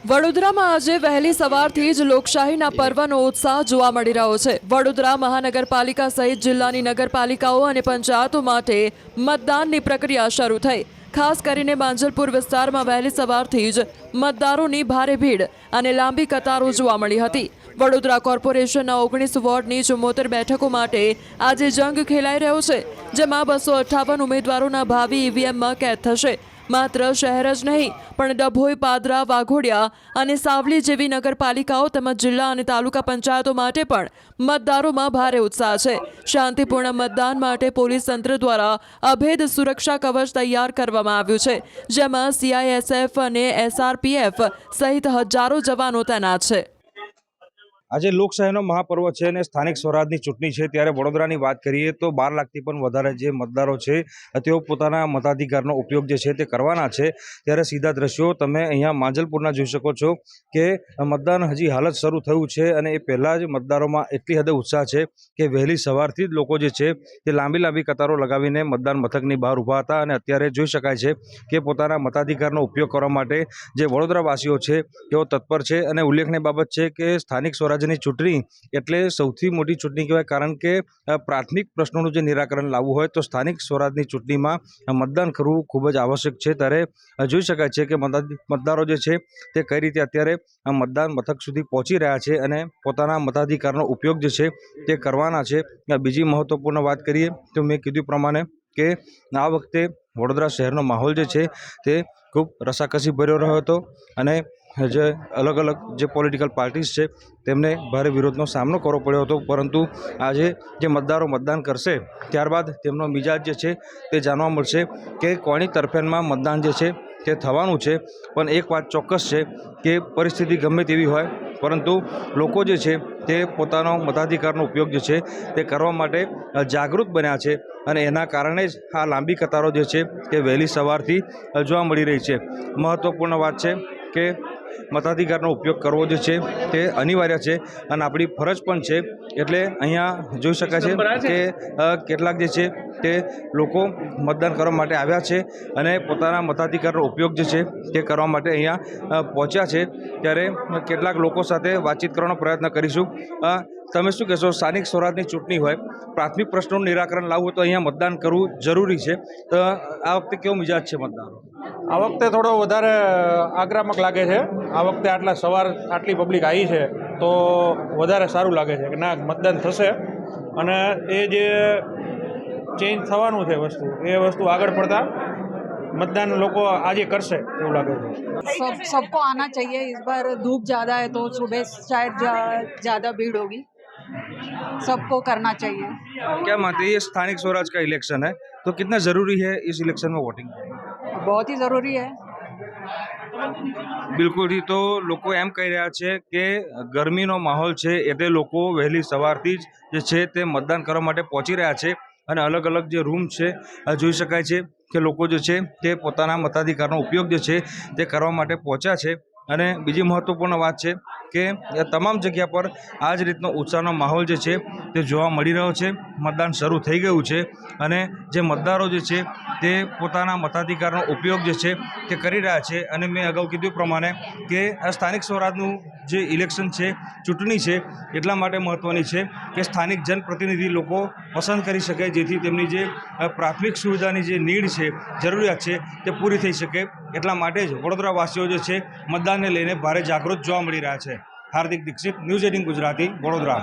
વડોદરામાં આજે વહેલી સવારથી જ લોકશાહીના પર્વનો ઉત્સાહ જોવા મળી રહ્યો છે। વડોદરા મહાનગરપાલિકા સહિત જિલ્લાની નગરપાલિકાઓ અને પંચાયતો માટે મતદાનની પ્રક્રિયા શરૂ થઈ। ખાસ કરીને માંજલપુર વિસ્તારમાં વહેલી સવારથી જ મતદારોની ભારે ભીડ અને લાંબી કતારો જોવા મળી હતી। વડોદરા કોર્પોરેશનના 19 વોર્ડની 74 બેઠકો માટે આજે જંગ ખેલાઈ રહ્યો છે, જેમાં 258 ઉમેદવારોના ભાવિ ઈવીએમમાં કેદ થશે। માત્ર શહેર જ નહીં પણ ડભોઈ, પાદરા, વાઘોડિયા અને સાવલી જેવી નગરપાલિકાઓ તેમજ જિલ્લા અને તાલુકા પંચાયતો માટે પણ મતદારોમાં ભારે ઉત્સાહ છે। શાંતિપૂર્ણ મતદાન માટે પોલીસ તંત્ર દ્વારા અભેદ સુરક્ષા કવચ તૈયાર કરવામાં આવ્યું છે, જેમાં સીઆઈએસએફ અને એસઆરપીએફ સહિત હજારો જવાનો તૈનાત છે। આજે લોકશાહીનો મહાપર્વ છે અને સ્થાનિક સ્વરાજની ચૂંટણી છે, ત્યારે વડોદરાની વાત કરીએ તો 12 લાખથી પણ વધારે જે મતદારો છે તેઓ પોતાના મતાધિકારનો ઉપયોગ જે છે તે કરવાના છે। ત્યારે સીધા દ્રશ્યો તમે અહીંયા માંજલપુરના જોઈ શકો છો કે મતદાન હજી હાલ જ શરૂ થયું છે અને એ પહેલાં જ મતદારોમાં એટલી હદે ઉત્સાહ છે કે વહેલી સવારથી જ લોકો જે છે તે લાંબી કતારો લગાવીને મતદાન મથકની બહાર ઊભા હતા અને અત્યારે જોઈ શકાય છે કે પોતાના મતાધિકારનો ઉપયોગ કરવા માટે જે વડોદરાવાસીઓ છે તેઓ તત્પર છે। અને ઉલ્લેખનીય બાબત છે કે સ્થાનિક સ્વરાજ ની ચૂંટણી એટલે સૌથી મોટી ચૂંટણી કહેવાય, કારણ કે પ્રાથમિક પ્રશ્નોનું જે નિરાકરણ લાવવું હોય તો સ્થાનિક સ્વરાજની ચૂંટણીમાં મતદાન કરવું ખૂબ જ આવશ્યક છે। ત્યારે જોઈ શકાય છે કે મતદારો જે છે તે કઈ રીતે અત્યારે મતદાન મથક સુધી પહોંચી રહ્યા છે અને પોતાના મતાધિકારનો ઉપયોગ જે છે તે કરવાના છે। બીજી મહત્વપૂર્ણ વાત કરીએ તો મેં કીધું પ્રમાણે કે આ વખતે વડોદરા શહેરનો માહોલ જે છે તે ખૂબ રસાકસી ભર્યો રહ્યો હતો અને જે અલગ જે પોલિટિકલ પાર્ટીઝ છે તેમને ભારે વિરોધનો સામનો કરવો પડ્યો હતો, પરંતુ આજે જે મતદારો મતદાન કરશે ત્યારબાદ તેમનો મિજાજ જે છે તે જાણવા મળશે કે કોની તરફેણમાં મતદાન જે છે તે થવાનું છે। પણ એક વાત ચોક્કસ છે કે પરિસ્થિતિ ગમે તેવી હોય પરંતુ લોકો જે છે તે પોતાનો મતાધિકારનો ઉપયોગ જે છે તે કરવા માટે જાગૃત બન્યા છે અને એના કારણે જ આ લાંબી કતારો જે છે તે વહેલી સવારથી જોવા મળી રહી છે। મહત્ત્વપૂર્ણ વાત છે કે મતાધિકારનો ઉપયોગ કરવો જે છે તે અનિવાર્ય છે અને આપણી ફરજ પણ છે। એટલે અહીંયા જોઈ શકાય છે કે કેટલાક જે છે તે લોકો મતદાન કરવા માટે આવ્યા છે અને પોતાના મતાધિકારનો ઉપયોગ જે છે તે કરવા માટે અહીંયા પહોંચ્યા છે। ત્યારે કેટલાક લોકો સાથે વાતચીત કરવાનો પ્રયત્ન કરીશું। તમે શું કહેશો, સ્થાનિક સ્વરાજની ચૂંટણી હોય, પ્રાથમિક પ્રશ્નોનું નિરાકરણ લાવવું તો અહીંયા મતદાન કરવું જરૂરી છે, તો આ વખતે કેવો મિજાજ છે મતદારો? આ વખતે થોડો વધારે આક્રમક લાગે છે। આ વખતે આટલી પબ્લિક આવી છે તો વધારે સારું લાગે છે કે ના મતદાન થશે અને એ જે ચેન્જ થવાનું છે વસ્તુ આગળ પડતા मतदान લોકો આજે કરશે એવું લાગે છે। सबको आना चाहिए। इस बार धूप ज़्यादा है तो सुबह शायद ज़्यादा भीड़ होगी। सबको करना चाहिए। क्या मानते हैं, ये स्थानिक स्वराज का इलेक्शन है तो कितना ज़रूरी है इस इलेक्शन में वोटिंग? बहुत ही ज़रूरी है। બિલકુલથી તો લોકો એમ કહી રહ્યા છે કે ગરમીનો માહોલ છે એટલે લોકો વહેલી સવારથી જ જે છે તે મતદાન કરવા માટે પહોંચી રહ્યા છે અને અલગ જે રૂમ છે જોઈ શકાય છે કે લોકો જે છે તે પોતાના મતાધિકારનો ઉપયોગ જે છે તે કરવા માટે પહોંચ્યા છે। અને બીજી મહત્ત્વપૂર્ણ વાત છે કે તમામ જગ્યા પર આ જ રીતનો ઉત્સાહનો માહોલ જે છે તે જોવા મળી રહ્યો છે। મતદાન શરૂ થઈ ગયું છે અને જે મતદારો જે છે તે પોતાના મતાધિકારનો ઉપયોગ જે છે તે કરી રહ્યા છે। અને મેં અગાઉ કીધું પ્રમાણે કે આ સ્થાનિક સ્વરાજનું જે ઇલેક્શન છે, ચૂંટણી છે, એટલા માટે મહત્ત્વની છે કે સ્થાનિક જનપ્રતિનિધિ લોકો પસંદ કરી શકે, જેથી તેમની જે પ્રાથમિક સુવિધાની જે નીડ છે, જરૂરિયાત છે તે પૂરી થઈ શકે। એટલા માટે જ વડોદરાવાસીઓ જે છે મતદાનને લઈને ભારે જાગૃત જોવા મળી રહ્યા છે। હાર્દિક દીક્ષિત, ન્યૂઝ 18 ગુજરાતી, વડોદરા।